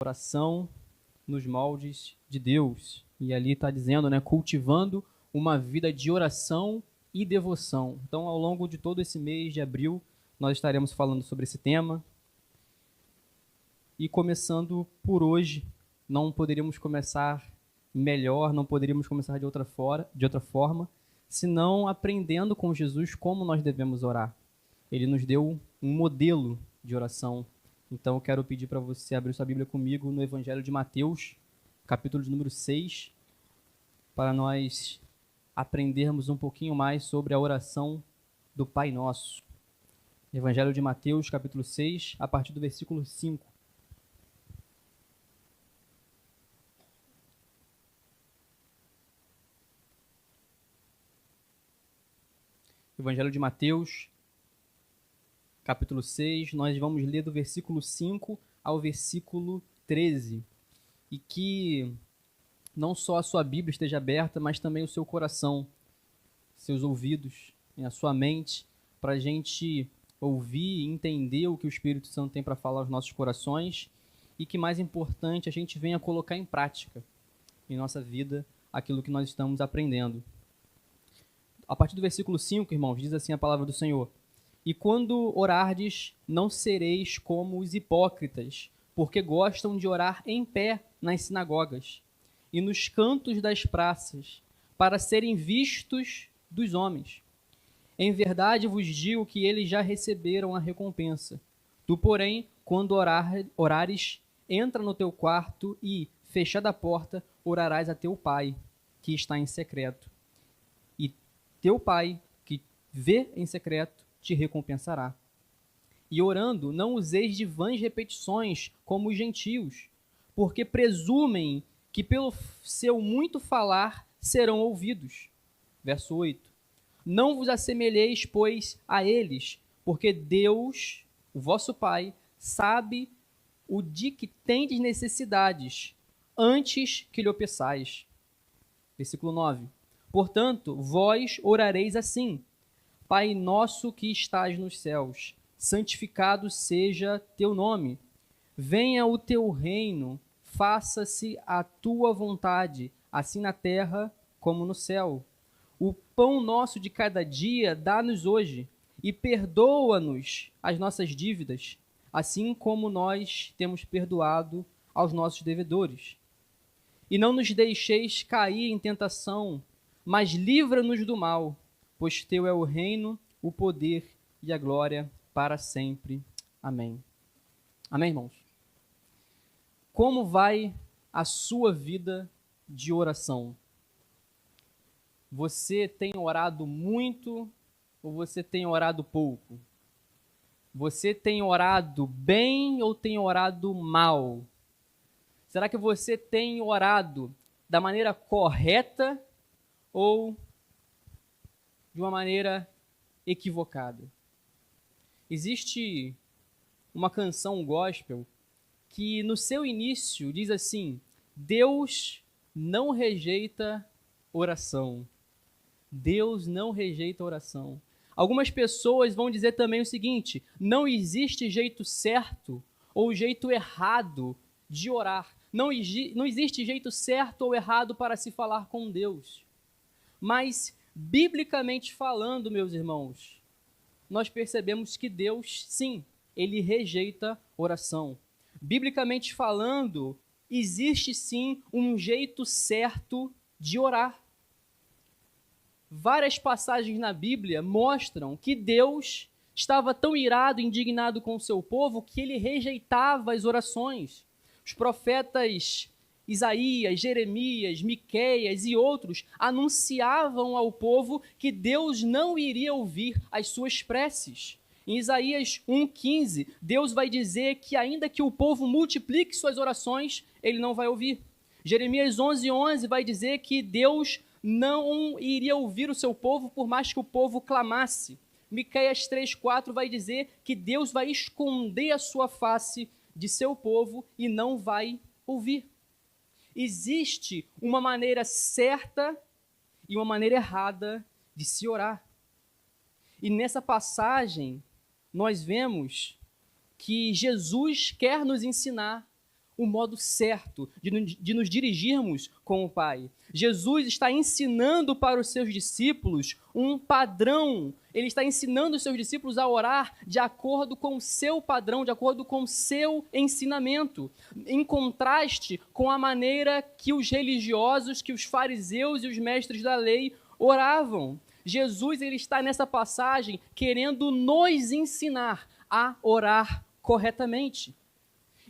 Oração nos moldes de Deus. E ali está dizendo, né, cultivando uma vida de oração e devoção. Então, ao longo de todo esse mês de abril, nós estaremos falando sobre esse tema. E começando por hoje, não poderíamos começar melhor, não poderíamos começar de outra forma, senão aprendendo com Jesus como nós devemos orar. Ele nos deu um modelo de oração. Então eu quero pedir para você abrir sua Bíblia comigo no Evangelho de Mateus, capítulo de número 6, para nós aprendermos um pouquinho mais sobre a oração do Pai Nosso. Evangelho de Mateus, capítulo 6, a partir do versículo 5. Evangelho de Mateus, capítulo 6, nós vamos ler do versículo 5 ao versículo 13. E que não só a sua Bíblia esteja aberta, mas também o seu coração, seus ouvidos, a sua mente, para a gente ouvir e entender o que o Espírito Santo tem para falar aos nossos corações e que, mais importante, a gente venha colocar em prática em nossa vida aquilo que nós estamos aprendendo. A partir do versículo 5, irmãos, diz assim a palavra do Senhor: E quando orardes, não sereis como os hipócritas, porque gostam de orar em pé nas sinagogas e nos cantos das praças, para serem vistos dos homens. Em verdade vos digo que eles já receberam a recompensa. Tu, porém, quando orares, entra no teu quarto e, fechada a porta, orarás a teu Pai, que está em secreto. E teu Pai, que vê em secreto, te recompensará. E orando, não useis de vãs repetições, como os gentios, porque presumem que pelo seu muito falar serão ouvidos. Verso 8. Não vos assemelheis, pois, a eles, porque Deus, o vosso Pai, sabe o de que tendes necessidades, antes que lhe o peçais. Versículo 9. Portanto, vós orareis assim: Pai nosso que estás nos céus, santificado seja teu nome. Venha o teu reino, faça-se a tua vontade, assim na terra como no céu. O pão nosso de cada dia dá-nos hoje, e perdoa-nos as nossas dívidas, assim como nós temos perdoado aos nossos devedores. E não nos deixeis cair em tentação, mas livra-nos do mal, pois teu é o reino, o poder e a glória para sempre. Amém. Amém, irmãos? Como vai a sua vida de oração? Você tem orado muito ou você tem orado pouco? Você tem orado bem ou tem orado mal? Será que você tem orado da maneira correta ou de uma maneira equivocada? Existe uma canção gospel que no seu início diz assim: Deus não rejeita oração. Deus não rejeita oração. Algumas pessoas vão dizer também o seguinte: não existe jeito certo ou jeito errado de orar. Não existe jeito certo ou errado para se falar com Deus. Mas, biblicamente falando, meus irmãos, nós percebemos que Deus, sim, ele rejeita oração. Biblicamente falando, existe sim um jeito certo de orar. Várias passagens na Bíblia mostram que Deus estava tão irado, indignado com o seu povo, que ele rejeitava as orações. Os profetas Isaías, Jeremias, Miqueias e outros anunciavam ao povo que Deus não iria ouvir as suas preces. Em Isaías 1,15, Deus vai dizer que ainda que o povo multiplique suas orações, ele não vai ouvir. Jeremias 11,11 vai dizer que Deus não iria ouvir o seu povo por mais que o povo clamasse. Miqueias 3,4 vai dizer que Deus vai esconder a sua face de seu povo e não vai ouvir. Existe uma maneira certa e uma maneira errada de se orar. E nessa passagem, nós vemos que Jesus quer nos ensinar o modo certo de nos dirigirmos com o Pai. Jesus está ensinando para os seus discípulos um padrão. Ele está ensinando os seus discípulos a orar de acordo com o seu padrão, de acordo com o seu ensinamento, em contraste com a maneira que os religiosos, que os fariseus e os mestres da lei oravam. Jesus, ele está nessa passagem querendo nos ensinar a orar corretamente.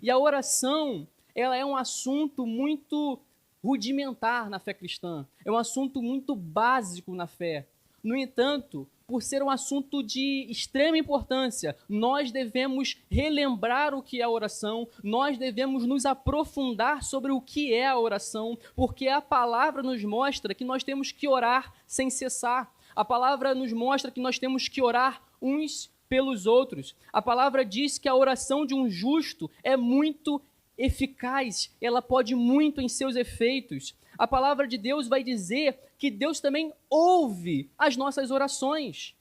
E a oração, ela é um assunto muito rudimentar na fé cristã, é um assunto muito básico na fé. No entanto, por ser um assunto de extrema importância, nós devemos relembrar o que é a oração, nós devemos nos aprofundar sobre o que é a oração, porque a palavra nos mostra que nós temos que orar sem cessar. A palavra nos mostra que nós temos que orar uns pelos outros. A palavra diz que a oração de um justo é muito eficaz, ela pode muito em seus efeitos. A palavra de Deus vai dizer que Deus também ouve as nossas orações.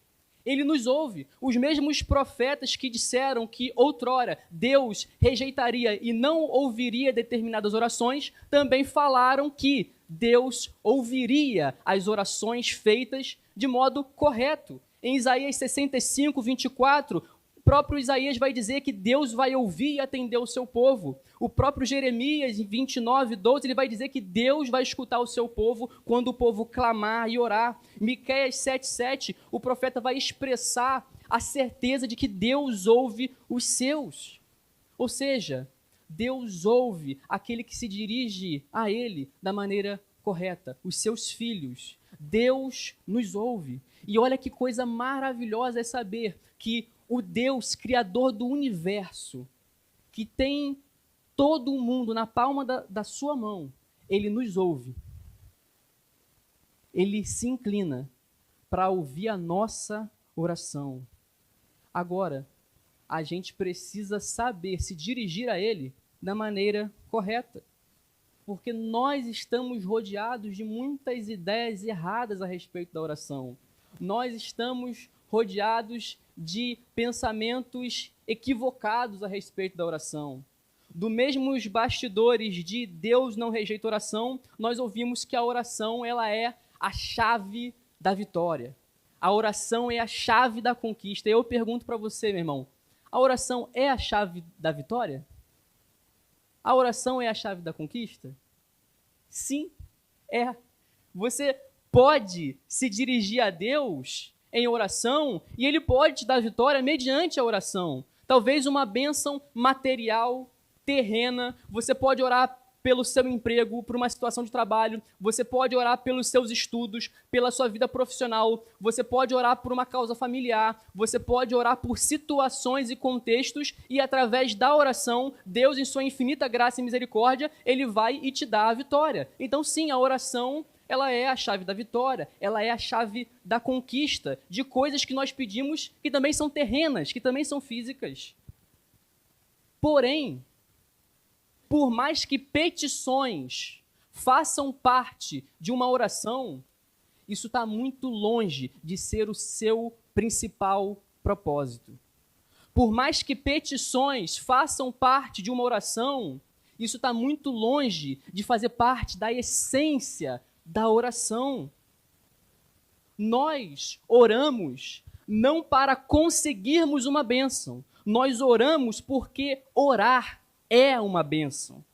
Ele nos ouve. Os mesmos profetas que disseram que outrora Deus rejeitaria e não ouviria determinadas orações, também falaram que Deus ouviria as orações feitas de modo correto. Em Isaías 65, 24, o próprio Isaías vai dizer que Deus vai ouvir e atender o seu povo. O próprio Jeremias, em 29, 12, ele vai dizer que Deus vai escutar o seu povo quando o povo clamar e orar. Miqueias 7, 7, o profeta vai expressar a certeza de que Deus ouve os seus. Ou seja, Deus ouve aquele que se dirige a Ele da maneira correta, os seus filhos. Deus nos ouve. E olha que coisa maravilhosa é saber que o Deus, Criador do universo, que tem todo o mundo na palma da sua mão, Ele nos ouve. Ele se inclina para ouvir a nossa oração. Agora, a gente precisa saber se dirigir a Ele da maneira correta, porque nós estamos rodeados de muitas ideias erradas a respeito da oração. Nós estamos rodeados de pensamentos equivocados a respeito da oração. Do mesmo os bastidores de Deus não rejeita oração, nós ouvimos que a oração ela é a chave da vitória. A oração é a chave da conquista. Eu pergunto para você, meu irmão, a oração é a chave da vitória? A oração é a chave da conquista? Sim, é. Você pode se dirigir a Deus em oração e Ele pode te dar vitória mediante a oração. Talvez uma bênção material, terrena, você pode orar pelo seu emprego, por uma situação de trabalho, você pode orar pelos seus estudos, pela sua vida profissional, você pode orar por uma causa familiar, você pode orar por situações e contextos e através da oração, Deus em sua infinita graça e misericórdia, Ele vai e te dá a vitória. Então sim, a oração ela é a chave da vitória, ela é a chave da conquista de coisas que nós pedimos que também são terrenas, que também são físicas. Porém, por mais que petições façam parte de uma oração, isso está muito longe de ser o seu principal propósito. Por mais que petições façam parte de uma oração, isso está muito longe de fazer parte da essência da oração. Nós oramos não para conseguirmos uma bênção, nós oramos porque orar é uma bênção.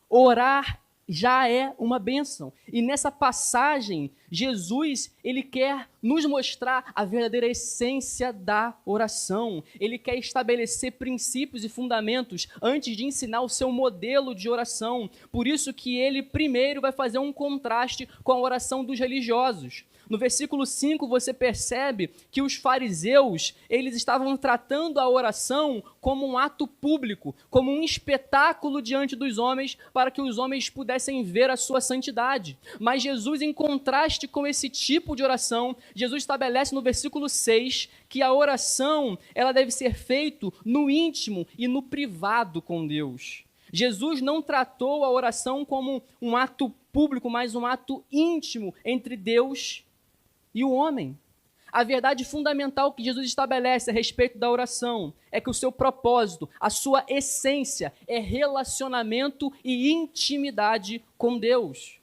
Orar já é uma bênção. E nessa passagem, Jesus, ele quer nos mostrar a verdadeira essência da oração. Ele quer estabelecer princípios e fundamentos antes de ensinar o seu modelo de oração. Por isso que ele primeiro vai fazer um contraste com a oração dos religiosos. No versículo 5, você percebe que os fariseus, eles estavam tratando a oração como um ato público, como um espetáculo diante dos homens, para que os homens pudessem ver a sua santidade. Mas Jesus, em contraste com esse tipo de oração, Jesus estabelece no versículo 6 que a oração ela deve ser feita no íntimo e no privado com Deus. Jesus não tratou a oração como um ato público, mas um ato íntimo entre Deus e o homem. A verdade fundamental que Jesus estabelece a respeito da oração é que o seu propósito, a sua essência é relacionamento e intimidade com Deus.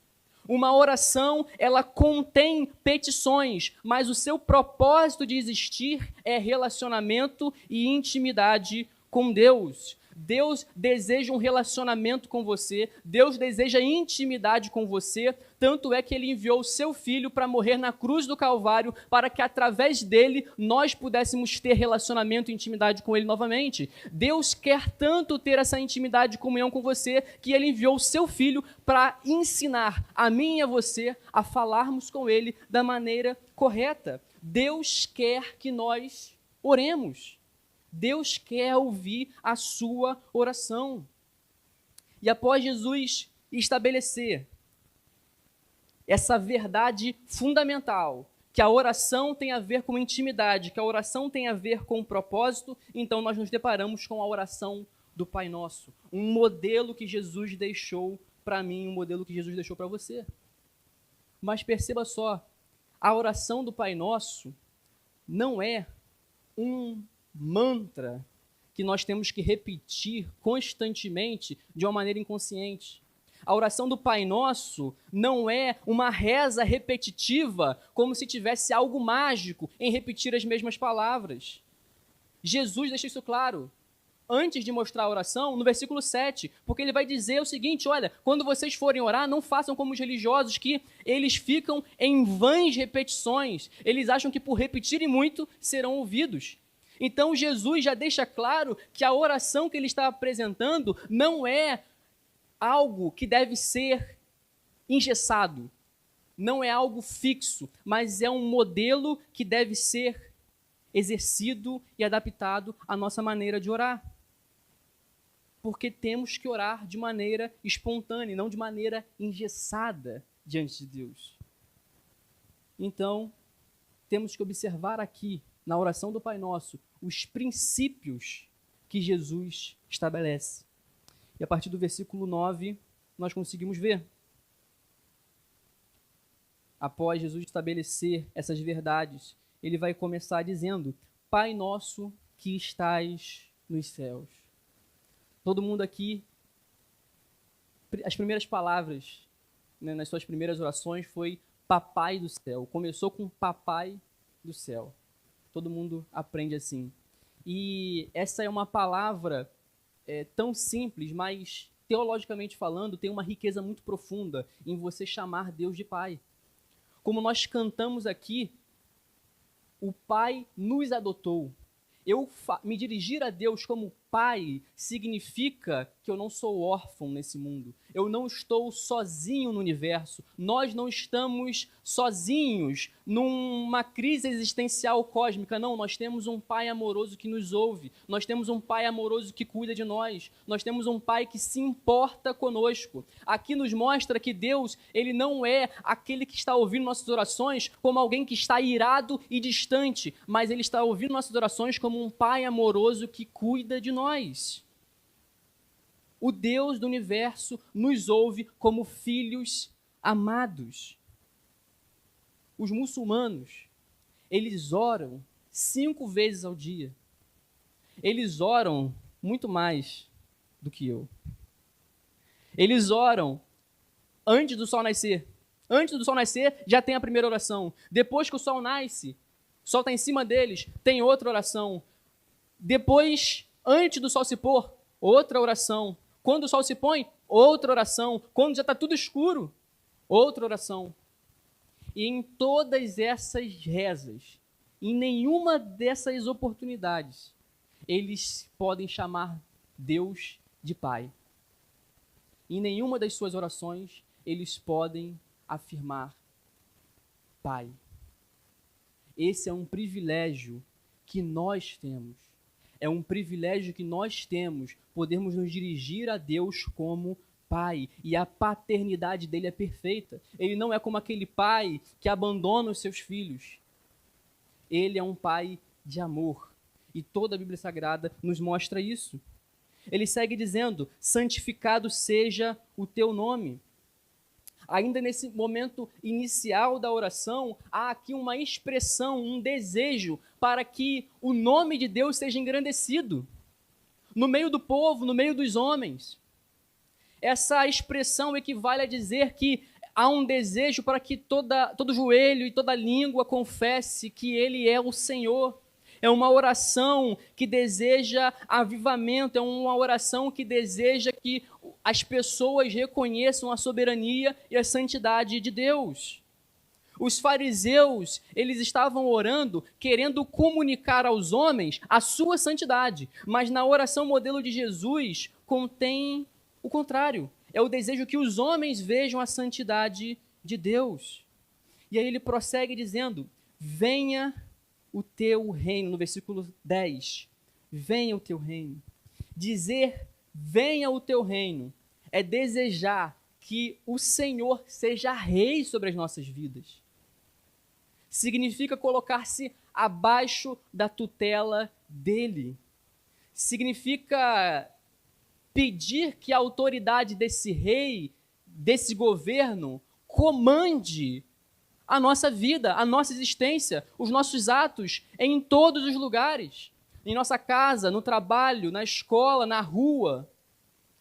Uma oração, ela contém petições, mas o seu propósito de existir é relacionamento e intimidade com Deus. Deus deseja um relacionamento com você, Deus deseja intimidade com você, tanto é que ele enviou o seu filho para morrer na cruz do Calvário, para que através dele nós pudéssemos ter relacionamento e intimidade com ele novamente. Deus quer tanto ter essa intimidade e comunhão com você, que ele enviou o seu filho para ensinar a mim e a você a falarmos com ele da maneira correta. Deus quer que nós oremos. Deus quer ouvir a sua oração. E após Jesus estabelecer essa verdade fundamental, que a oração tem a ver com intimidade, que a oração tem a ver com propósito, então nós nos deparamos com a oração do Pai Nosso, um modelo que Jesus deixou para mim, um modelo que Jesus deixou para você. Mas perceba só, a oração do Pai Nosso não é um mantra que nós temos que repetir constantemente de uma maneira inconsciente. A oração do Pai Nosso não é uma reza repetitiva, como se tivesse algo mágico em repetir as mesmas palavras. Jesus deixa isso claro antes de mostrar a oração, no versículo 7, porque ele vai dizer o seguinte: olha, quando vocês forem orar, não façam como os religiosos, que eles ficam em vãs repetições, eles acham que por repetirem muito serão ouvidos. Então Jesus já deixa claro que a oração que ele está apresentando não é algo que deve ser engessado, não é algo fixo, mas é um modelo que deve ser exercido e adaptado à nossa maneira de orar. Porque temos que orar de maneira espontânea, não de maneira engessada diante de Deus. Então, temos que observar aqui, na oração do Pai Nosso, os princípios que Jesus estabelece. E a partir do versículo 9, nós conseguimos ver. Após Jesus estabelecer essas verdades, ele vai começar dizendo: Pai Nosso que estais nos céus. Todo mundo aqui, as primeiras palavras, né, nas suas primeiras orações foi Papai do céu. Começou com Papai do céu. Todo mundo aprende assim. E essa é uma palavra tão simples, mas teologicamente falando, tem uma riqueza muito profunda em você chamar Deus de Pai. Como nós cantamos aqui, o Pai nos adotou. Me dirigir a Deus como Pai significa que eu não sou órfão nesse mundo. Eu não estou sozinho no universo. Nós não estamos sozinhos numa crise existencial cósmica. Não, nós temos um Pai amoroso que nos ouve. Nós temos um Pai amoroso que cuida de nós. Nós temos um Pai que se importa conosco. Aqui nos mostra que Deus, ele não é aquele que está ouvindo nossas orações como alguém que está irado e distante, mas ele está ouvindo nossas orações como um Pai amoroso que cuida de nós. O Deus do universo nos ouve como filhos amados. Os muçulmanos, eles oram 5 vezes ao dia. Eles oram muito mais do que eu. Eles oram antes do sol nascer. Antes do sol nascer, já tem a primeira oração. Depois que o sol nasce, o sol está em cima deles, tem outra oração. Depois, antes do sol se pôr, outra oração. Quando o sol se põe, outra oração. Quando já está tudo escuro, outra oração. E em todas essas rezas, em nenhuma dessas oportunidades, eles podem chamar Deus de Pai. Em nenhuma das suas orações, eles podem afirmar Pai. Esse é um privilégio que nós temos. É um privilégio que nós temos, podermos nos dirigir a Deus como Pai. E a paternidade dele é perfeita. Ele não é como aquele pai que abandona os seus filhos. Ele é um pai de amor. E toda a Bíblia Sagrada nos mostra isso. Ele segue dizendo: santificado seja o teu nome. ainda nesse momento inicial da oração, há aqui uma expressão, um desejo para que o nome de Deus seja engrandecido no meio do povo, no meio dos homens. Essa expressão equivale a dizer que há um desejo para que todo joelho e toda língua confesse que Ele é o Senhor. É uma oração que deseja avivamento, é uma oração que deseja que as pessoas reconheçam a soberania e a santidade de Deus. Os fariseus, eles estavam orando, querendo comunicar aos homens a sua santidade, mas na oração modelo de Jesus contém o contrário. É o desejo que os homens vejam a santidade de Deus. E aí ele prossegue dizendo, venha o teu reino, no versículo 10, venha o teu reino. Dizer, venha o teu reino, é desejar que o Senhor seja rei sobre as nossas vidas. Significa colocar-se abaixo da tutela dele. Significa pedir que a autoridade desse rei, desse governo, comande a nossa vida, a nossa existência, os nossos atos em todos os lugares. Em nossa casa, no trabalho, na escola, na rua.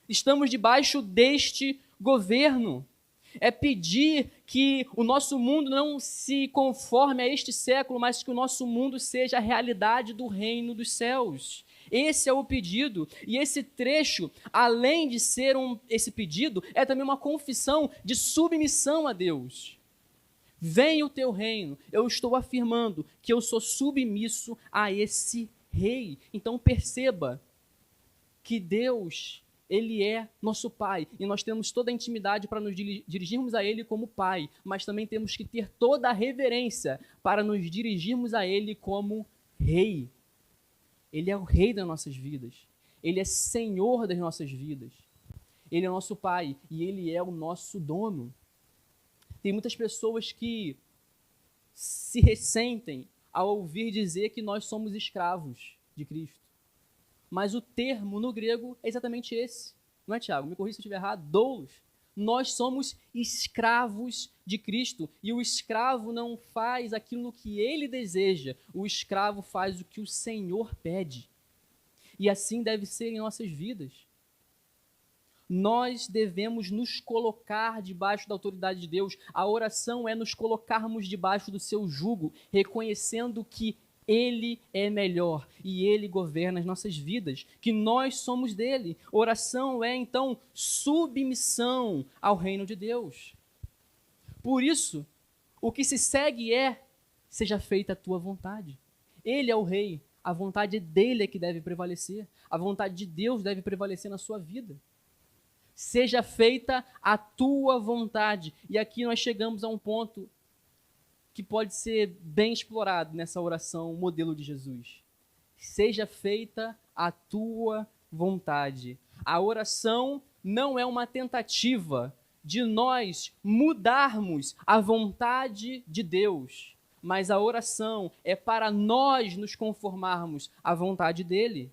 Estamos debaixo deste governo. É pedir que o nosso mundo não se conforme a este século, mas que o nosso mundo seja a realidade do reino dos céus. Esse é o pedido. E esse trecho, além de ser esse pedido, é também uma confissão de submissão a Deus. Venha o teu reino. Eu estou afirmando que eu sou submisso a esse rei. Então perceba que Deus, Ele é nosso Pai, e nós temos toda a intimidade para nos dirigirmos a Ele como Pai, mas também temos que ter toda a reverência para nos dirigirmos a Ele como Rei. Ele é o Rei das nossas vidas, Ele é Senhor das nossas vidas, Ele é nosso Pai e Ele é o nosso dono. Tem muitas pessoas que se ressentem ao ouvir dizer que nós somos escravos de Cristo. Mas o termo no grego é exatamente esse. Não é, Tiago? Me corrija se eu estiver errado. Doulos. Nós somos escravos de Cristo. E o escravo não faz aquilo que ele deseja. O escravo faz o que o Senhor pede. E assim deve ser em nossas vidas. Nós devemos nos colocar debaixo da autoridade de Deus. A oração é nos colocarmos debaixo do seu jugo, reconhecendo que Ele é melhor e Ele governa as nossas vidas, que nós somos dele. Oração é, então, submissão ao reino de Deus. Por isso, o que se segue é, seja feita a tua vontade. Ele é o rei, a vontade dele é que deve prevalecer, a vontade de Deus deve prevalecer na sua vida. Seja feita a tua vontade. E aqui nós chegamos a um ponto que pode ser bem explorado nessa oração modelo de Jesus. Seja feita a tua vontade. A oração não é uma tentativa de nós mudarmos a vontade de Deus, mas a oração é para nós nos conformarmos à vontade dele.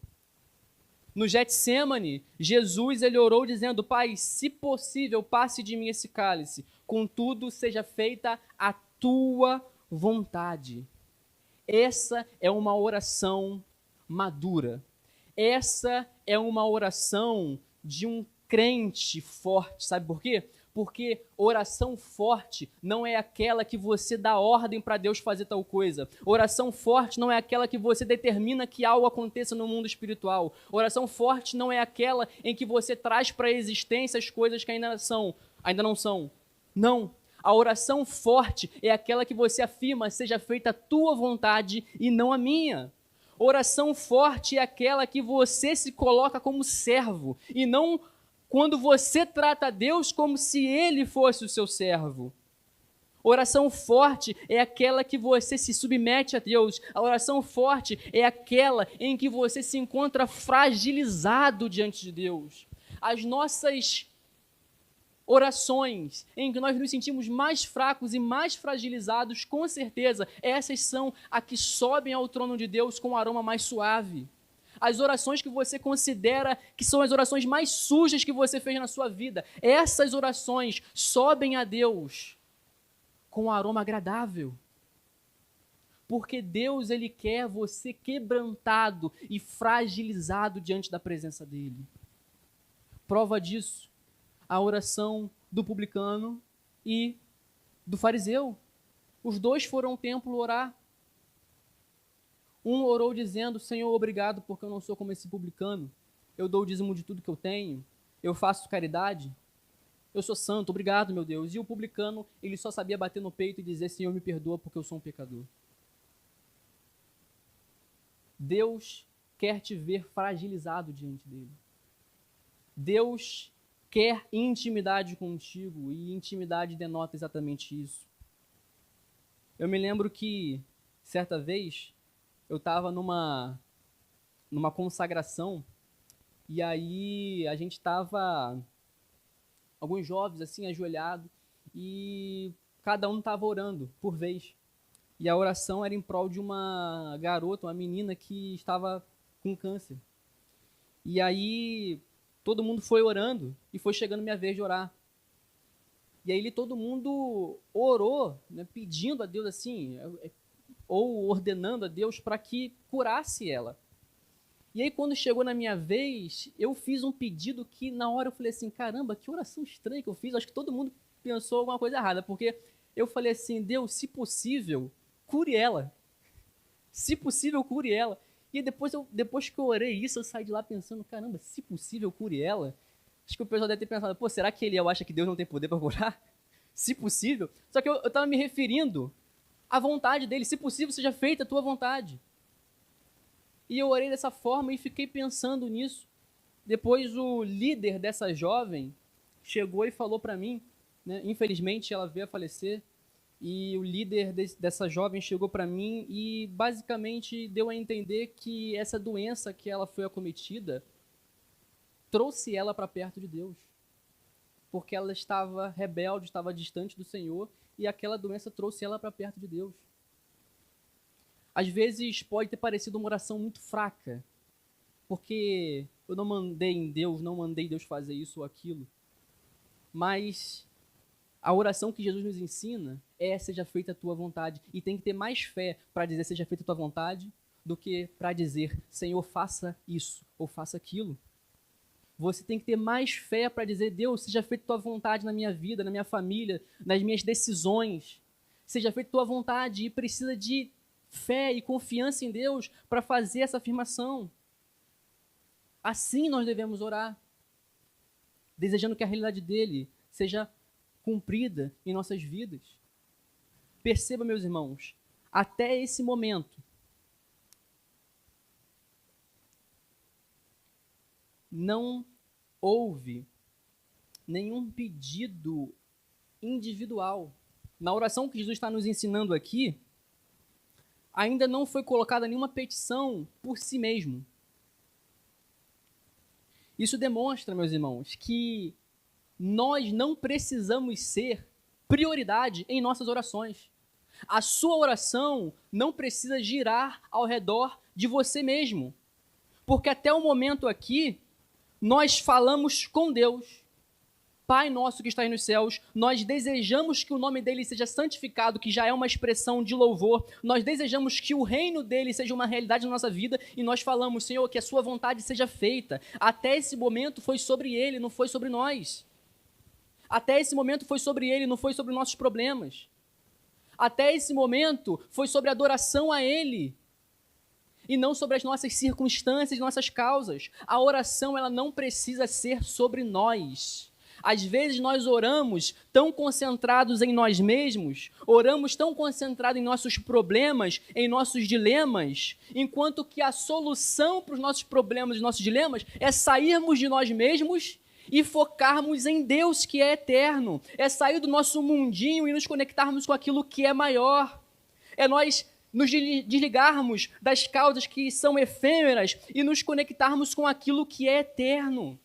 No Getsêmani, Jesus ele orou dizendo, Pai, se possível, passe de mim esse cálice, contudo, seja feita a tua vontade. Essa é uma oração madura. Essa é uma oração de um crente forte. Sabe por quê? Porque oração forte não é aquela que você dá ordem para Deus fazer tal coisa. Oração forte não é aquela que você determina que algo aconteça no mundo espiritual. Oração forte não é aquela em que você traz para a existência as coisas que ainda não são. Não. A oração forte é aquela que você afirma, seja feita a tua vontade e não a minha. Oração forte é aquela que você se coloca como servo e não quando você trata Deus como se Ele fosse o seu servo. Oração forte é aquela que você se submete a Deus. A oração forte é aquela em que você se encontra fragilizado diante de Deus. As nossas orações em que nós nos sentimos mais fracos e mais fragilizados, com certeza, essas são as que sobem ao trono de Deus com um aroma mais suave. as orações que você considera que são as orações mais sujas que você fez na sua vida, essas orações sobem a Deus com um aroma agradável. Porque Deus, Ele quer você quebrantado e fragilizado diante da presença dEle. Prova disso, a oração do publicano e do fariseu. Os dois foram ao templo orar. Um orou dizendo: Senhor, obrigado porque eu não sou como esse publicano. Eu dou o dízimo de tudo que eu tenho. Eu faço caridade. Eu sou santo, obrigado, meu Deus. E o publicano, ele só sabia bater no peito e dizer: Senhor, me perdoa porque eu sou um pecador. Deus quer te ver fragilizado diante dele. Deus quer intimidade contigo, e intimidade denota exatamente isso. Eu me lembro que, certa vez, eu estava numa consagração, e aí a gente estava, alguns jovens assim, ajoelhados, e cada um estava orando por vez. E a oração era em prol de uma garota, uma menina que estava com câncer. E aí todo mundo foi orando e foi chegando minha vez de orar. E aí todo mundo orou, né, pedindo a Deus assim, ou ordenando a Deus para que curasse ela. E aí quando chegou na minha vez, eu fiz um pedido que na hora eu falei assim: caramba, que oração estranha que eu fiz. Acho que todo mundo pensou alguma coisa errada, porque eu falei assim: Deus, se possível, cure ela. Se possível, cure ela. E depois que eu orei isso, eu saí de lá pensando: caramba, se possível, cure ela. Acho que o pessoal deve ter pensado: pô, será que Eliel acha que Deus não tem poder para curar? Se possível. Só que eu estava me referindo à vontade dele. Se possível, seja feita a tua vontade. E eu orei dessa forma e fiquei pensando nisso. Depois o líder dessa jovem chegou e falou para mim, né, infelizmente ela veio a falecer, e o líder dessa jovem chegou para mim e basicamente deu a entender que essa doença que ela foi acometida trouxe ela para perto de Deus. Porque ela estava rebelde, estava distante do Senhor, e aquela doença trouxe ela para perto de Deus. Às vezes pode ter parecido uma oração muito fraca, porque eu não mandei em Deus, não mandei Deus fazer isso ou aquilo. Mas a oração que Jesus nos ensina é: seja feita a tua vontade. E tem que ter mais fé para dizer seja feita a tua vontade do que para dizer Senhor, faça isso ou faça aquilo. Você tem que ter mais fé para dizer: Deus, seja feita a tua vontade na minha vida, na minha família, nas minhas decisões. Seja feita a tua vontade, e precisa de fé e confiança em Deus para fazer essa afirmação. Assim nós devemos orar, desejando que a realidade dele seja cumprida em nossas vidas. Perceba, meus irmãos, até esse momento, não houve nenhum pedido individual. Na oração que Jesus está nos ensinando aqui, ainda não foi colocada nenhuma petição por si mesmo. Isso demonstra, meus irmãos, que nós não precisamos ser prioridade em nossas orações. A sua oração não precisa girar ao redor de você mesmo. Porque até o momento aqui, nós falamos com Deus. Pai nosso que está aí nos céus, nós desejamos que o nome dele seja santificado, que já é uma expressão de louvor. Nós desejamos que o reino dele seja uma realidade na nossa vida, e nós falamos: Senhor, que a sua vontade seja feita. Até esse momento foi sobre ele, não foi sobre nós. Até esse momento foi sobre ele, não foi sobre nossos problemas. Até esse momento foi sobre adoração a ele, e não sobre as nossas circunstâncias, nossas causas. A oração, ela não precisa ser sobre nós. Às vezes nós oramos tão concentrados em nós mesmos, oramos tão concentrados em nossos problemas, em nossos dilemas, enquanto que a solução para os nossos problemas e nossos dilemas é sairmos de nós mesmos e focarmos em Deus, que é eterno. É sair do nosso mundinho e nos conectarmos com aquilo que é maior. É nós nos desligarmos das causas que são efêmeras e nos conectarmos com aquilo que é eterno.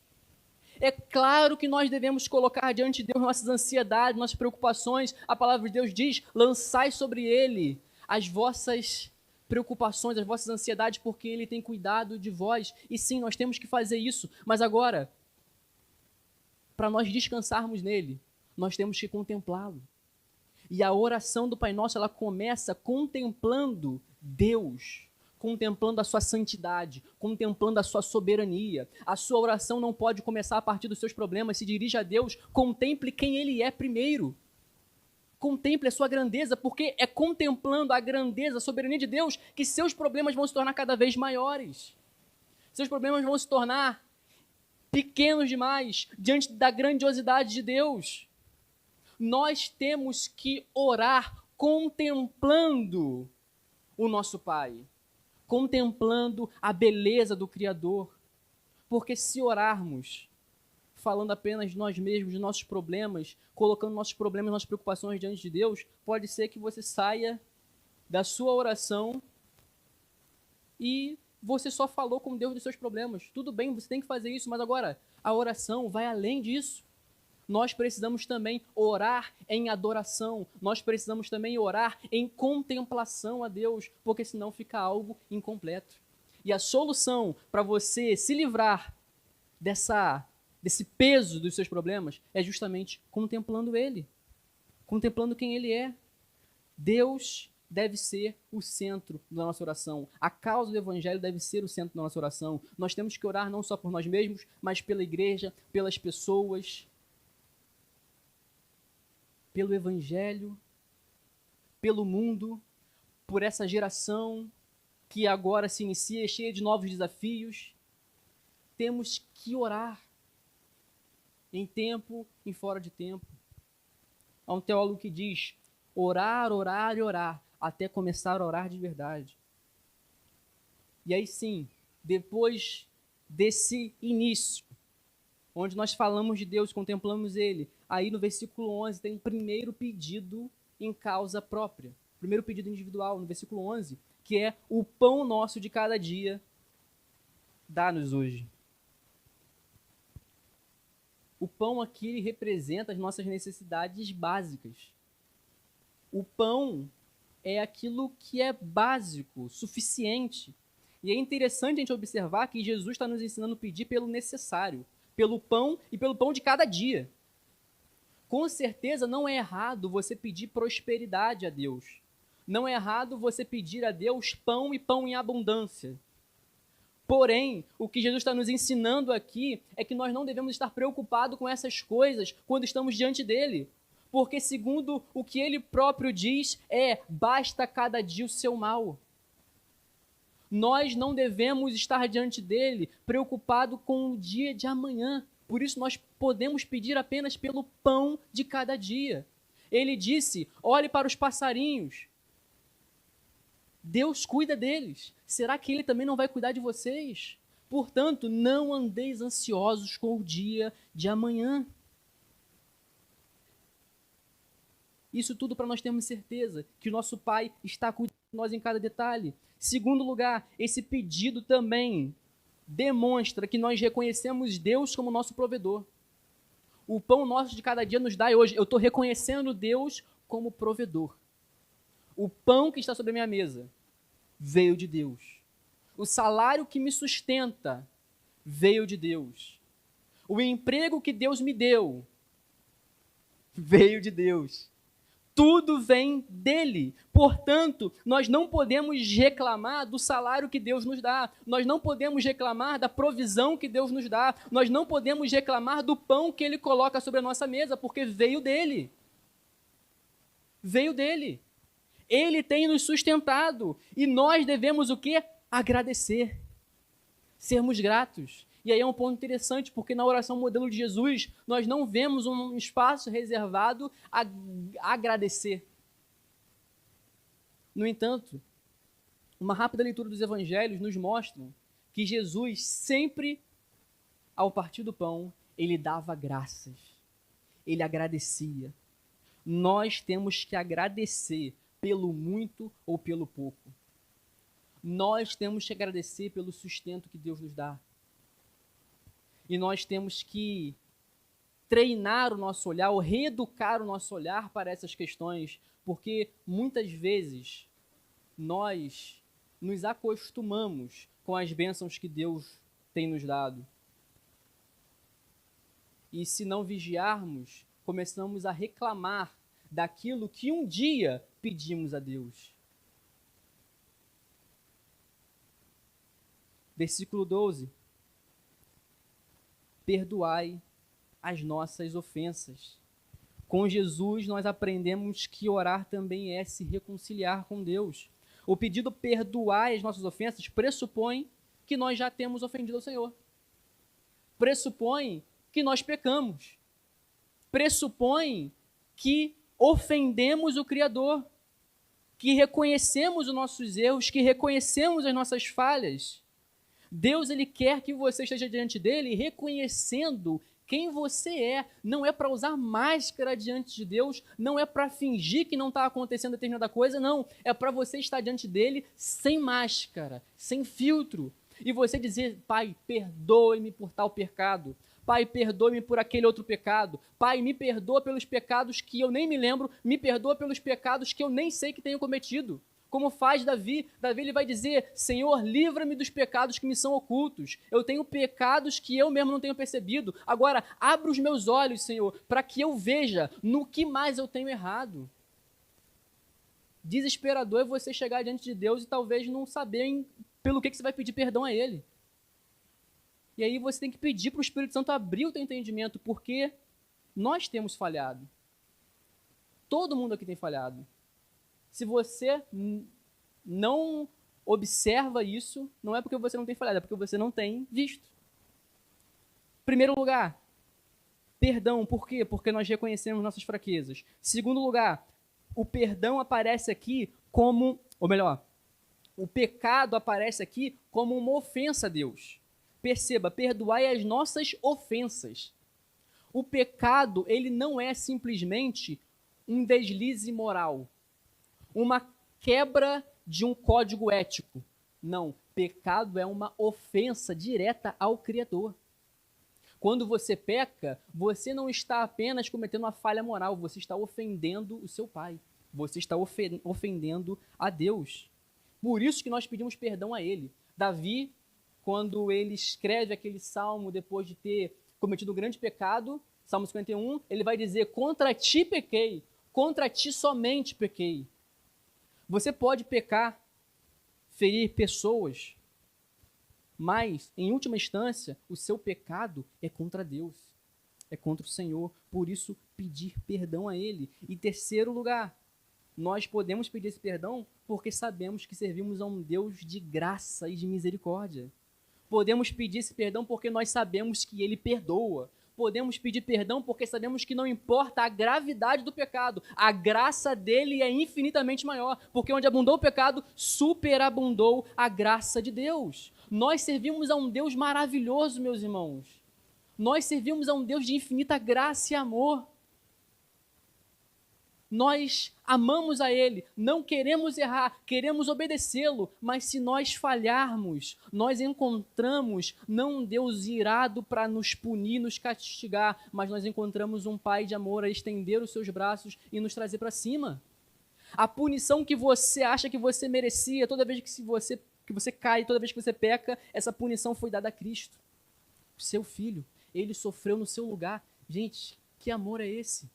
É claro que nós devemos colocar diante de Deus nossas ansiedades, nossas preocupações. A palavra de Deus diz: lançai sobre ele as vossas preocupações, as vossas ansiedades, porque Ele tem cuidado de vós. E sim, nós temos que fazer isso. Mas agora, para nós descansarmos nele, nós temos que contemplá-lo. E a oração do Pai Nosso, ela começa contemplando Deus, contemplando a sua santidade, contemplando a sua soberania. A sua oração não pode começar a partir dos seus problemas. Se dirija a Deus, contemple quem Ele é primeiro. Contemple a sua grandeza, porque é contemplando a grandeza, a soberania de Deus, que seus problemas vão se tornar cada vez maiores. Seus problemas vão se tornar pequenos demais diante da grandiosidade de Deus. Nós temos que orar contemplando o nosso Pai, contemplando a beleza do Criador. Porque se orarmos falando apenas de nós mesmos, de nossos problemas, colocando nossos problemas, nossas preocupações diante de Deus, pode ser que você saia da sua oração e você só falou com Deus dos seus problemas. Tudo bem, você tem que fazer isso, mas agora a oração vai além disso. Nós precisamos também orar em adoração, nós precisamos também orar em contemplação a Deus, porque senão fica algo incompleto. E a solução para você se livrar desse peso dos seus problemas é justamente contemplando Ele, contemplando quem Ele é. Deus deve ser o centro da nossa oração. A causa do Evangelho deve ser o centro da nossa oração. Nós temos que orar não só por nós mesmos, mas pela igreja, pelas pessoas, pelo Evangelho, pelo mundo, por essa geração que agora se inicia, cheia de novos desafios. Temos que orar em tempo e fora de tempo. Há um teólogo que diz: orar, orar e orar, até começar a orar de verdade. E aí sim, depois desse início, onde nós falamos de Deus, contemplamos Ele, aí no versículo 11 tem um primeiro pedido em causa própria, primeiro pedido individual, no versículo 11, que é: o pão nosso de cada dia, dá-nos hoje. O pão aqui representa as nossas necessidades básicas. O pão é aquilo que é básico, suficiente. E é interessante a gente observar que Jesus está nos ensinando a pedir pelo necessário, pelo pão e pelo pão de cada dia. Com certeza não é errado você pedir prosperidade a Deus. Não é errado você pedir a Deus pão e pão em abundância. Porém, o que Jesus está nos ensinando aqui é que nós não devemos estar preocupados com essas coisas quando estamos diante dele. Porque, segundo o que ele próprio diz, basta cada dia o seu mal. Nós não devemos estar diante dele preocupado com o dia de amanhã. Por isso, nós podemos pedir apenas pelo pão de cada dia. Ele disse: olhe para os passarinhos. Deus cuida deles. Será que Ele também não vai cuidar de vocês? Portanto, não andeis ansiosos com o dia de amanhã. Isso tudo para nós termos certeza que o nosso Pai está cuidando de nós em cada detalhe. Segundo lugar, esse pedido também demonstra que nós reconhecemos Deus como nosso provedor. O pão nosso de cada dia nos dá hoje. Eu estou reconhecendo Deus como provedor. O pão que está sobre a minha mesa veio de Deus. O salário que me sustenta veio de Deus. O emprego que Deus me deu veio de Deus. Tudo vem dele. Portanto, nós não podemos reclamar do salário que Deus nos dá. Nós não podemos reclamar da provisão que Deus nos dá. Nós não podemos reclamar do pão que Ele coloca sobre a nossa mesa, porque veio dele. Veio dele. Ele tem nos sustentado. E nós devemos o quê? Agradecer. Sermos gratos. E aí é um ponto interessante, porque na oração modelo de Jesus, nós não vemos um espaço reservado a agradecer. No entanto, uma rápida leitura dos evangelhos nos mostra que Jesus sempre, ao partir do pão, ele dava graças. Ele agradecia. Nós temos que agradecer pelo muito ou pelo pouco. Nós temos que agradecer pelo sustento que Deus nos dá. E nós temos que treinar o nosso olhar, ou reeducar o nosso olhar para essas questões, porque muitas vezes nós nos acostumamos com as bênçãos que Deus tem nos dado. E se não vigiarmos, começamos a reclamar daquilo que um dia pedimos a Deus. Versículo 12. Perdoai as nossas ofensas. Com Jesus, nós aprendemos que orar também é se reconciliar com Deus. O pedido perdoai as nossas ofensas pressupõe que nós já temos ofendido ao Senhor. Pressupõe que nós pecamos. Pressupõe que ofendemos o Criador, que reconhecemos os nossos erros, que reconhecemos as nossas falhas. Deus, ele quer que você esteja diante dele reconhecendo quem você é. Não é para usar máscara diante de Deus, não é para fingir que não está acontecendo determinada coisa, não. É para você estar diante dele sem máscara, sem filtro. E você dizer, Pai, perdoe-me por tal pecado. Pai, perdoe-me por aquele outro pecado. Pai, me perdoa pelos pecados que eu nem me lembro. Me perdoa pelos pecados que eu nem sei que tenho cometido. Como faz Davi. Davi ele vai dizer, Senhor, livra-me dos pecados que me são ocultos. Eu tenho pecados que eu mesmo não tenho percebido. Agora, abra os meus olhos, Senhor, para que eu veja no que mais eu tenho errado. Desesperador é você chegar diante de Deus e talvez não saber pelo que você vai pedir perdão a Ele. E aí você tem que pedir para o Espírito Santo abrir o teu entendimento, porque nós temos falhado. Todo mundo aqui tem falhado. Se você não observa isso, não é porque você não tem falhado, é porque você não tem visto. Primeiro lugar, perdão. Por quê? Porque nós reconhecemos nossas fraquezas. Segundo lugar, o perdão aparece aqui como, ou melhor, o pecado aparece aqui como uma ofensa a Deus. Perceba, perdoai as nossas ofensas. O pecado, ele não é simplesmente um deslize moral, uma quebra de um código ético. Não, pecado é uma ofensa direta ao Criador. Quando você peca, você não está apenas cometendo uma falha moral, você está ofendendo o seu Pai. Você está ofendendo a Deus. Por isso que nós pedimos perdão a Ele. Davi, quando ele escreve aquele salmo depois de ter cometido um grande pecado, Salmo 51, ele vai dizer, contra ti pequei, contra ti somente pequei. Você pode pecar, ferir pessoas, mas, em última instância, o seu pecado é contra Deus, é contra o Senhor. Por isso, pedir perdão a Ele. E terceiro lugar, nós podemos pedir esse perdão porque sabemos que servimos a um Deus de graça e de misericórdia. Podemos pedir esse perdão porque nós sabemos que Ele perdoa. Podemos pedir perdão porque sabemos que não importa a gravidade do pecado, a graça dele é infinitamente maior, porque onde abundou o pecado, superabundou a graça de Deus. Nós servimos a um Deus maravilhoso, meus irmãos. Nós servimos a um Deus de infinita graça e amor. Nós amamos a Ele, não queremos errar, queremos obedecê-lo, mas se nós falharmos, nós encontramos não um Deus irado para nos punir, nos castigar, mas nós encontramos um Pai de amor a estender os seus braços e nos trazer para cima. A punição que você acha que você merecia, toda vez que você cai, toda vez que você peca, essa punição foi dada a Cristo. O seu Filho, Ele sofreu no seu lugar. Gente, que amor é esse?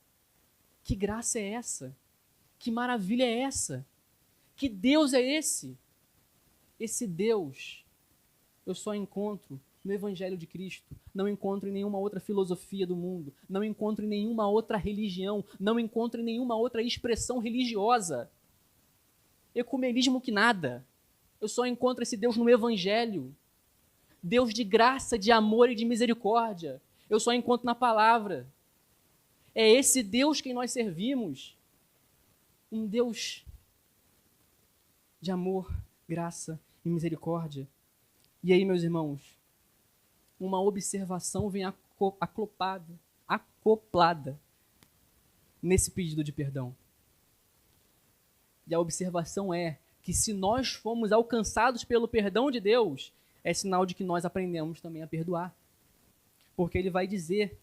Que graça é essa? Que maravilha é essa? Que Deus é esse? Esse Deus eu só encontro no Evangelho de Cristo. Não encontro em nenhuma outra filosofia do mundo. Não encontro em nenhuma outra religião. Não encontro em nenhuma outra expressão religiosa. Ecumenismo que nada. Eu só encontro esse Deus no Evangelho. Deus de graça, de amor e de misericórdia. Eu só encontro na palavra. É esse Deus que nós servimos. Um Deus de amor, graça e misericórdia. E aí, meus irmãos, uma observação vem acoplada nesse pedido de perdão. E a observação é que se nós fomos alcançados pelo perdão de Deus, é sinal de que nós aprendemos também a perdoar. Porque ele vai dizer,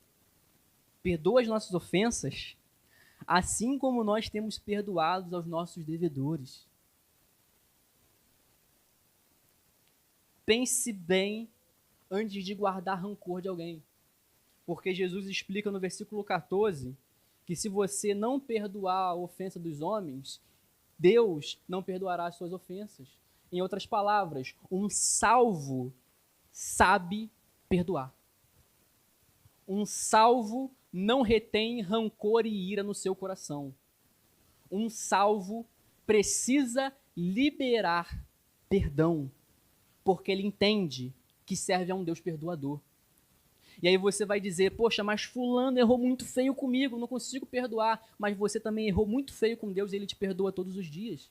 perdoa as nossas ofensas, assim como nós temos perdoado aos nossos devedores. pense bem antes de guardar rancor de alguém. Porque Jesus explica no versículo 14 que se você não perdoar a ofensa dos homens, Deus não perdoará as suas ofensas. Em outras palavras, um salvo sabe perdoar. Um salvo não retém rancor e ira no seu coração. Um salvo precisa liberar perdão, porque ele entende que serve a um Deus perdoador. E aí você vai dizer, poxa, mas fulano errou muito feio comigo, não consigo perdoar. Mas você também errou muito feio com Deus e ele te perdoa todos os dias.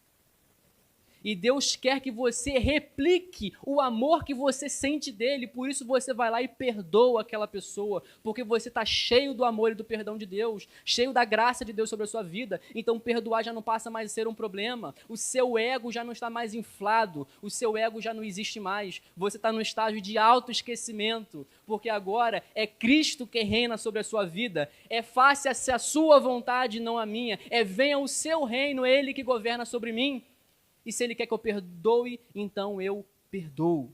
E Deus quer que você replique o amor que você sente dele, por isso você vai lá e perdoa aquela pessoa, porque você está cheio do amor e do perdão de Deus, cheio da graça de Deus sobre a sua vida. Então perdoar já não passa mais a ser um problema, o seu ego já não está mais inflado, o seu ego já não existe mais, você está no estágio de autoesquecimento, porque agora é Cristo que reina sobre a sua vida, é faça-se a sua vontade, não a minha, venha o seu reino, ele que governa sobre mim. E se ele quer que eu perdoe, então eu perdoo.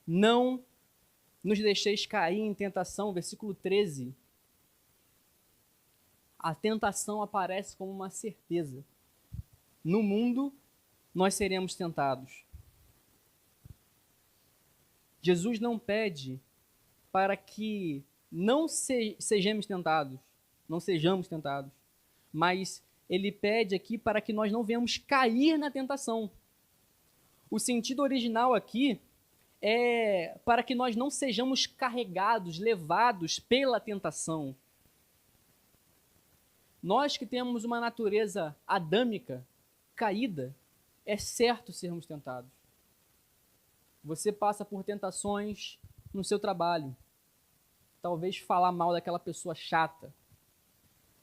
Não nos deixeis cair em tentação, versículo 13. A tentação aparece como uma certeza. No mundo, nós seremos tentados. Jesus não pede para que não sejamos tentados, mas ele pede aqui para que nós não venhamos cair na tentação. O sentido original aqui é para que nós não sejamos carregados, levados pela tentação. Nós que temos uma natureza adâmica, caída, é certo sermos tentados. Você passa por tentações no seu trabalho. Talvez falar mal daquela pessoa chata.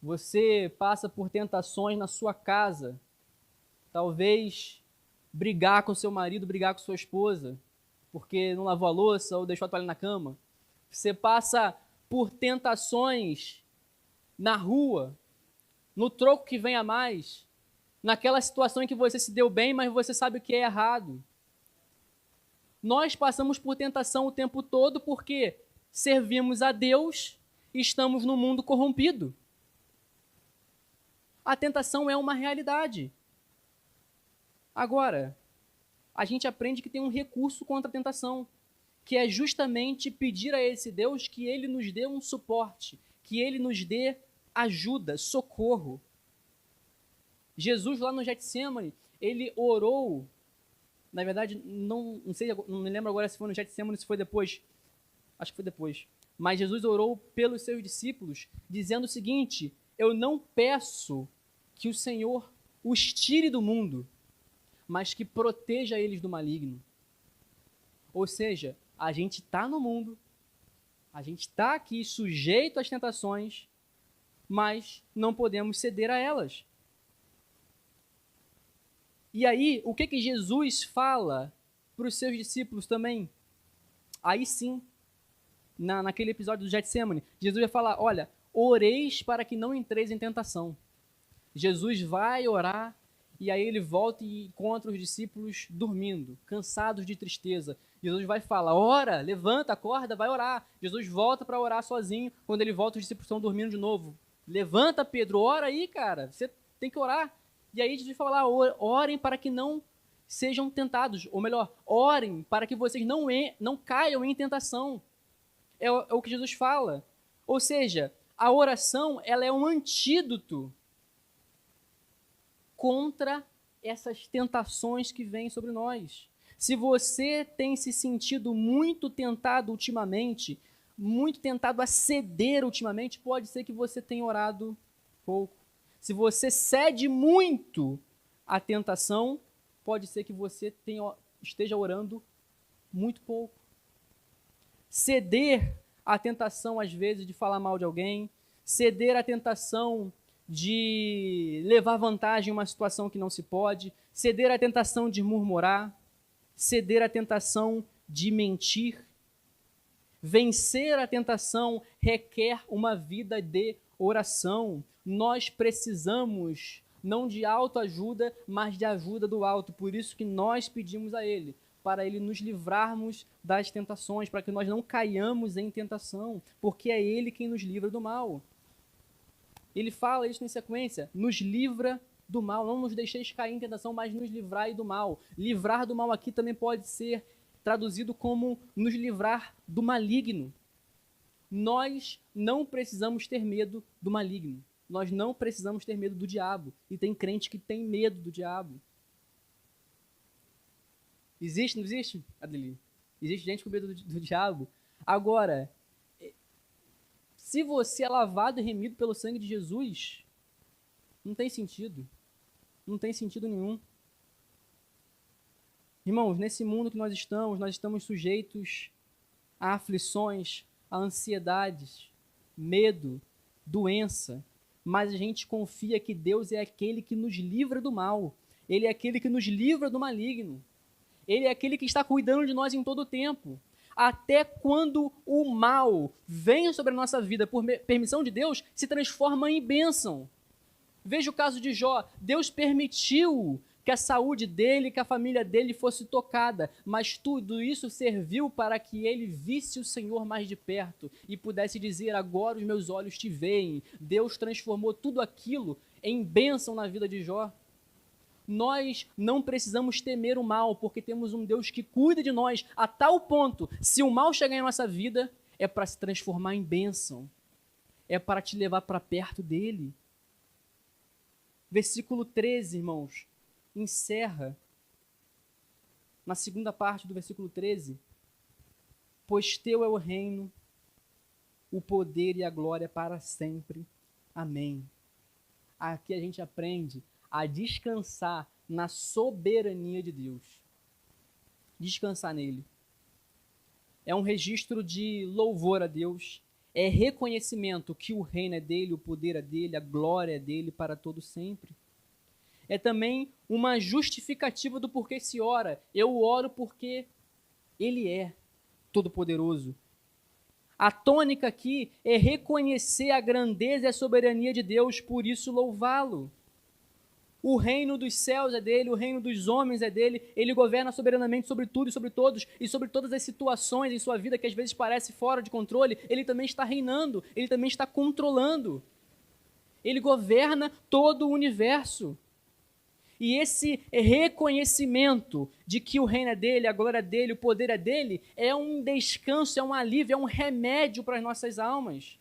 Você passa por tentações na sua casa. Talvez brigar com seu marido, brigar com sua esposa, porque não lavou a louça ou deixou a toalha na cama. Você passa por tentações na rua, no troco que vem a mais, naquela situação em que você se deu bem, mas você sabe o que é errado. Nós passamos por tentação o tempo todo porque servimos a Deus e estamos no mundo corrompido. A tentação é uma realidade. Agora, a gente aprende que tem um recurso contra a tentação, que é justamente pedir a esse Deus que ele nos dê um suporte, que ele nos dê ajuda, socorro. Jesus lá no Getsemane, ele orou, na verdade, não me lembro agora se foi no Getsemane ou se foi depois, acho que foi depois, mas Jesus orou pelos seus discípulos, dizendo o seguinte: eu não peço que o Senhor os tire do mundo, mas que proteja eles do maligno. Ou seja, a gente está no mundo, a gente está aqui sujeito às tentações, mas não podemos ceder a elas. E aí, o que Jesus fala para os seus discípulos também? Aí sim, naquele episódio do Getsemane, Jesus vai falar, olha, oreis para que não entreis em tentação. Jesus vai orar e aí ele volta e encontra os discípulos dormindo, cansados de tristeza. Jesus vai falar, ora, levanta, acorda, vai orar. Jesus volta para orar sozinho, quando ele volta os discípulos estão dormindo de novo. Levanta, Pedro, ora aí, cara, você tem que orar. E aí Jesus vai falar, orem para que não sejam tentados, ou melhor, orem para que vocês não caiam em tentação. É o que Jesus fala. Ou seja, a oração, ela é um antídoto contra essas tentações que vêm sobre nós. Se você tem se sentido muito tentado ultimamente, muito tentado a ceder ultimamente, pode ser que você tenha orado pouco. Se você cede muito à tentação, pode ser que você esteja orando muito pouco. Ceder à tentação, às vezes, de falar mal de alguém, ceder à tentação de levar vantagem em uma situação que não se pode, ceder à tentação de murmurar, ceder à tentação de mentir. Vencer a tentação requer uma vida de oração. Nós precisamos não de autoajuda, mas de ajuda do alto. Por isso que nós pedimos a Ele, para Ele nos livrarmos das tentações, para que nós não caiamos em tentação, porque é Ele quem nos livra do mal. Ele fala isso em sequência, nos livra do mal, não nos deixeis cair em tentação, mas nos livrai do mal. Livrar do mal aqui também pode ser traduzido como nos livrar do maligno. Nós não precisamos ter medo do maligno. Nós não precisamos ter medo do diabo. E tem crente que tem medo do diabo. Existe, não existe, Adeline? Existe gente com medo do diabo. Agora, se você é lavado e remido pelo sangue de Jesus, não tem sentido. Não tem sentido nenhum. Irmãos, nesse mundo que nós estamos sujeitos a aflições, a ansiedades, medo, doença, mas a gente confia que Deus é aquele que nos livra do mal. Ele é aquele que nos livra do maligno. Ele é aquele que está cuidando de nós em todo o tempo. Até quando o mal vem sobre a nossa vida por permissão de Deus, se transforma em bênção. Veja o caso de Jó. Deus permitiu que a saúde dele, que a família dele fosse tocada, mas tudo isso serviu para que ele visse o Senhor mais de perto e pudesse dizer, agora os meus olhos te veem. Deus transformou tudo aquilo em bênção na vida de Jó. Nós não precisamos temer o mal, porque temos um Deus que cuida de nós a tal ponto, se o mal chegar em nossa vida, é para se transformar em bênção, é para te levar para perto dele. Versículo 13, irmãos, encerra, na segunda parte do versículo 13, pois teu é o reino, o poder e a glória para sempre. Amém. Aqui a gente aprende a descansar na soberania de Deus. Descansar nele. É um registro de louvor a Deus, é reconhecimento que o reino é dele, o poder é dele, a glória é dele para todo sempre. É também uma justificativa do porquê se ora. Eu oro porque ele é todo-poderoso. A tônica aqui é reconhecer a grandeza e a soberania de Deus, por isso louvá-lo. O reino dos céus é dele, o reino dos homens é dele, ele governa soberanamente sobre tudo e sobre todos, e sobre todas as situações em sua vida que às vezes parece fora de controle, ele também está reinando, ele também está controlando. Ele governa todo o universo. E esse reconhecimento de que o reino é dele, a glória é dele, o poder é dele, é um descanso, é um alívio, é um remédio para as nossas almas.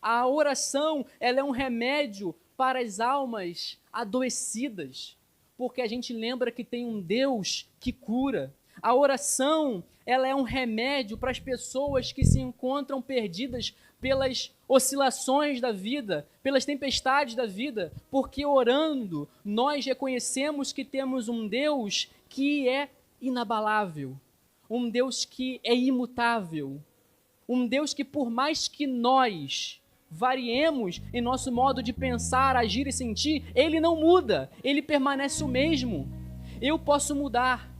A oração, ela é um remédio para as almas adoecidas, porque a gente lembra que tem um Deus que cura. A oração, ela é um remédio para as pessoas que se encontram perdidas pelas oscilações da vida, pelas tempestades da vida, porque orando, nós reconhecemos que temos um Deus que é inabalável, um Deus que é imutável, um Deus que por mais que nós variemos em nosso modo de pensar, agir e sentir, ele não muda, ele permanece o mesmo. Eu posso mudar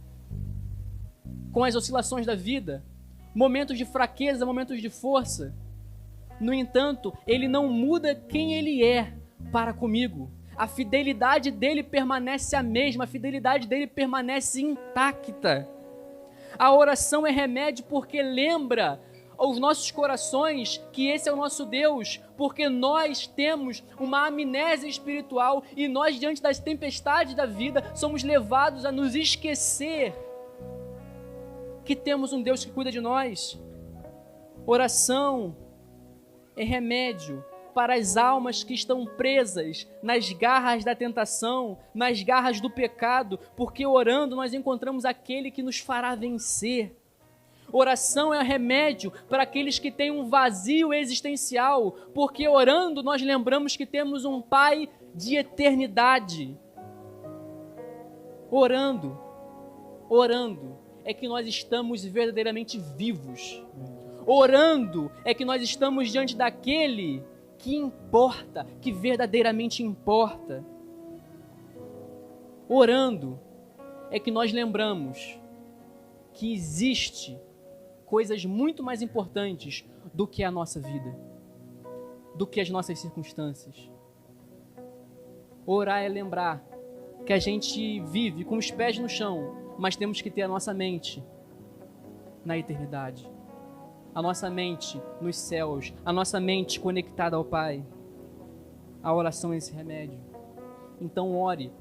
com as oscilações da vida, momentos de fraqueza, momentos de força. No entanto, ele não muda quem ele é para comigo. A fidelidade dele permanece a mesma, a fidelidade dele permanece intacta. A oração é remédio porque lembra aos nossos corações que esse é o nosso Deus, porque nós temos uma amnésia espiritual e nós, diante das tempestades da vida, somos levados a nos esquecer que temos um Deus que cuida de nós. Oração é remédio para as almas que estão presas nas garras da tentação, nas garras do pecado, porque orando nós encontramos aquele que nos fará vencer. Oração é remédio para aqueles que têm um vazio existencial, porque orando nós lembramos que temos um Pai de eternidade. Orando é que nós estamos verdadeiramente vivos. Orando é que nós estamos diante daquele que importa, que verdadeiramente importa. Orando é que nós lembramos que existe coisas muito mais importantes do que a nossa vida, do que as nossas circunstâncias. Orar é lembrar que a gente vive com os pés no chão, mas temos que ter a nossa mente na eternidade, a nossa mente nos céus, a nossa mente conectada ao Pai. A oração é esse remédio. Então ore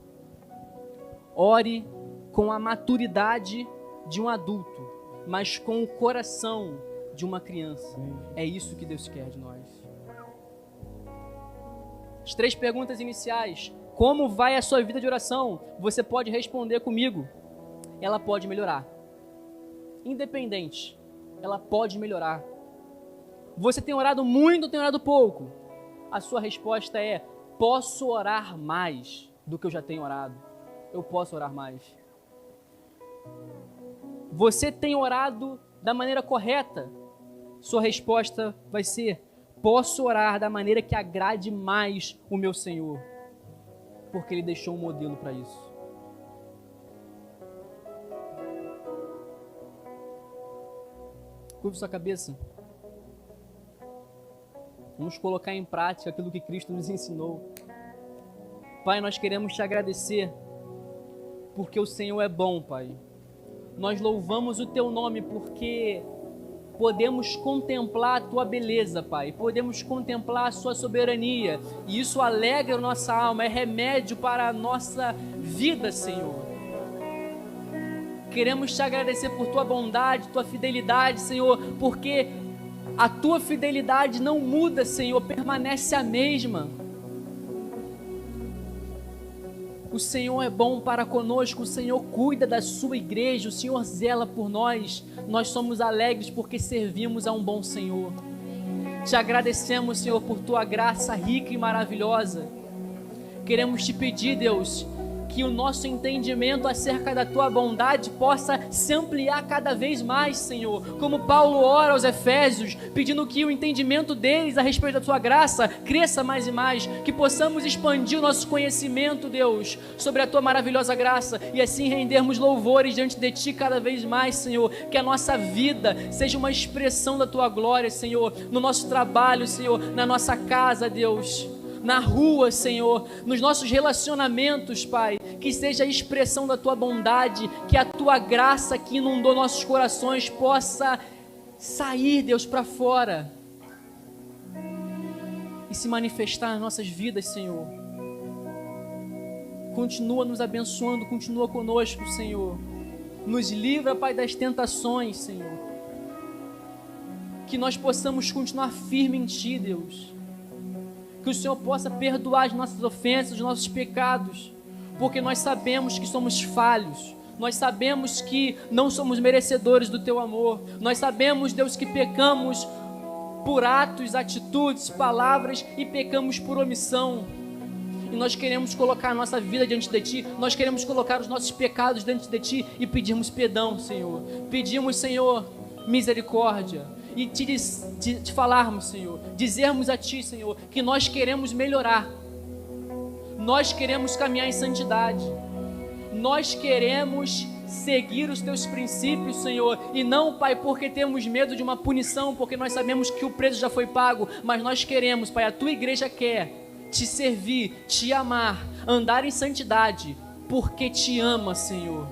com a maturidade de um adulto, mas com o coração de uma criança. É isso que Deus quer de nós. As 3 perguntas iniciais. Como vai a sua vida de oração? Você pode responder comigo. Ela pode melhorar. Independente, ela pode melhorar. Você tem orado muito ou tem orado pouco? A sua resposta é: posso orar mais do que eu já tenho orado. Eu posso orar mais. Você tem orado da maneira correta? Sua resposta vai ser: posso orar da maneira que agrade mais o meu Senhor, porque Ele deixou um modelo para isso. Curva sua cabeça. Vamos colocar em prática aquilo que Cristo nos ensinou. Pai, nós queremos te agradecer, porque o Senhor é bom, Pai. Nós louvamos o Teu nome, porque podemos contemplar a Tua beleza, Pai. Podemos contemplar a Sua soberania. E isso alegra a nossa alma, é remédio para a nossa vida, Senhor. Queremos te agradecer por Tua bondade, Tua fidelidade, Senhor, porque a Tua fidelidade não muda, Senhor, permanece a mesma. O Senhor é bom para conosco, o Senhor cuida da sua igreja, o Senhor zela por nós. Nós somos alegres porque servimos a um bom Senhor. Te agradecemos, Senhor, por Tua graça rica e maravilhosa. Queremos te pedir, Deus, que o nosso entendimento acerca da Tua bondade possa se ampliar cada vez mais, Senhor. Como Paulo ora aos Efésios, pedindo que o entendimento deles a respeito da Tua graça cresça mais e mais, que possamos expandir o nosso conhecimento, Deus, sobre a Tua maravilhosa graça e assim rendermos louvores diante de Ti cada vez mais, Senhor. Que a nossa vida seja uma expressão da Tua glória, Senhor, no nosso trabalho, Senhor, na nossa casa, Deus, na rua, Senhor, nos nossos relacionamentos, Pai, que seja a expressão da Tua bondade, que a Tua graça que inundou nossos corações possa sair, Deus, para fora e se manifestar nas nossas vidas, Senhor. Continua nos abençoando, continua conosco, Senhor. Nos livra, Pai, das tentações, Senhor. Que nós possamos continuar firme em Ti, Deus. Que o Senhor possa perdoar as nossas ofensas, os nossos pecados, porque nós sabemos que somos falhos, nós sabemos que não somos merecedores do Teu amor, nós sabemos, Deus, que pecamos por atos, atitudes, palavras e pecamos por omissão. E nós queremos colocar a nossa vida diante de Ti, nós queremos colocar os nossos pecados diante de Ti e pedirmos perdão, Senhor. Pedimos, Senhor, misericórdia. E te falarmos, Senhor, dizermos a Ti, Senhor, que nós queremos melhorar, nós queremos caminhar em santidade, nós queremos seguir os Teus princípios, Senhor, e não, Pai, porque temos medo de uma punição, porque nós sabemos que o preço já foi pago, mas nós queremos, Pai, a Tua igreja quer Te servir, Te amar, andar em santidade, porque Te ama, Senhor.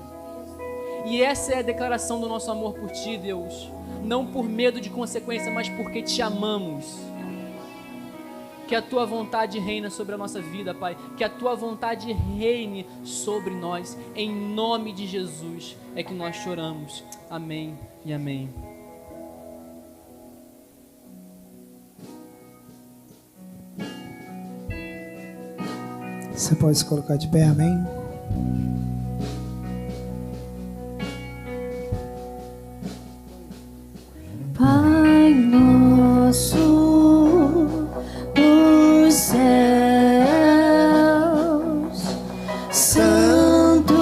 E essa é a declaração do nosso amor por Ti, Deus. Não por medo de consequência, mas porque Te amamos. Que a Tua vontade reine sobre a nossa vida, Pai. Que a Tua vontade reine sobre nós. Em nome de Jesus é que nós choramos. Amém e amém. Você pode se colocar de pé, amém? Pai nosso dos céus, santo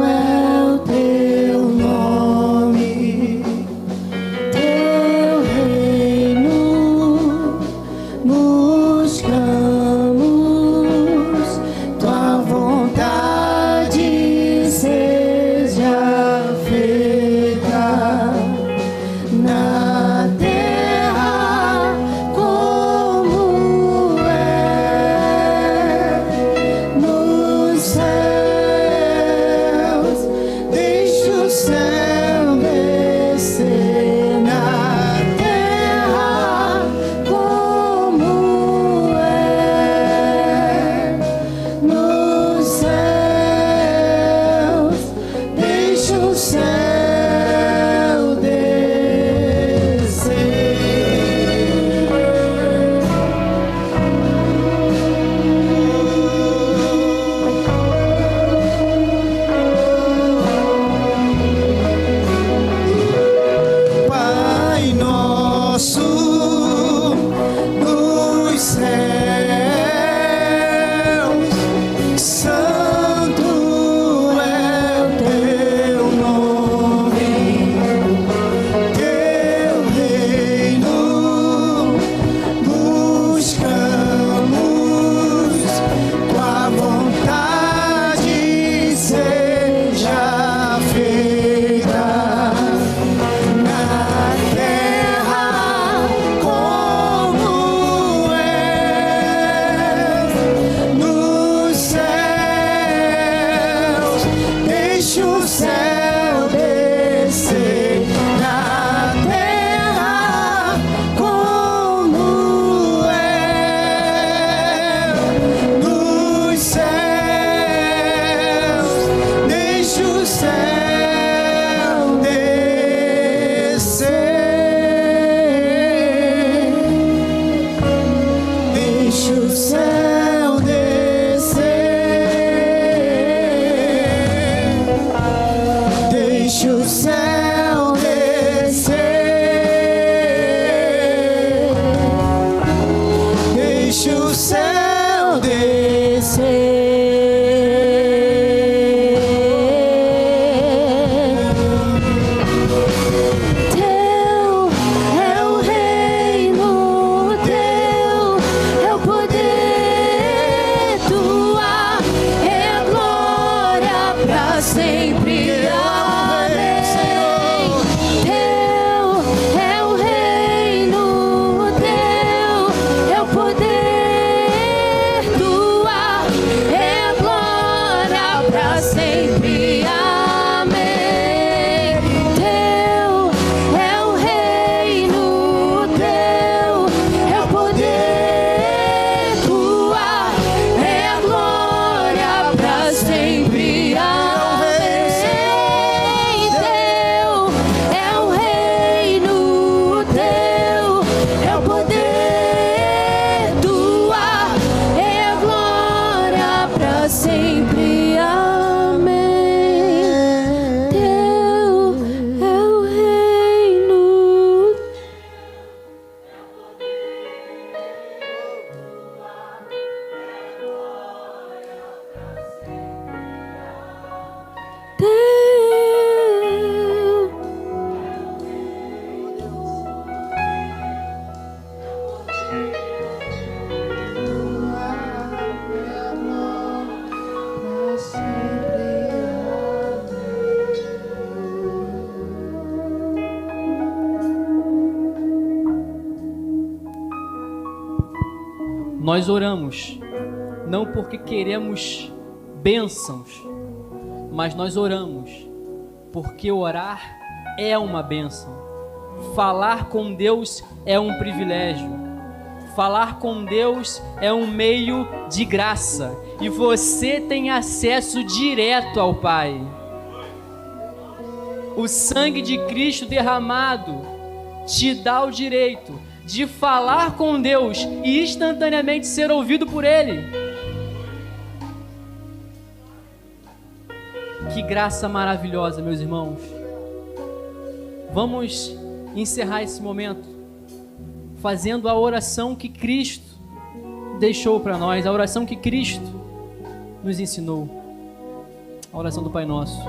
é o Teu nome, Teu reino buscamos, Tua vontade Nós oramos não porque queremos bênçãos, mas nós oramos porque orar é uma bênção. Falar com Deus é um privilégio. Falar com Deus é um meio de graça. E você tem acesso direto ao Pai. O sangue de Cristo derramado te dá o direito de falar com Deus e instantaneamente ser ouvido por Ele. Que graça maravilhosa, meus irmãos. Vamos encerrar esse momento fazendo a oração que Cristo deixou para nós, a oração que Cristo nos ensinou, a oração do Pai Nosso.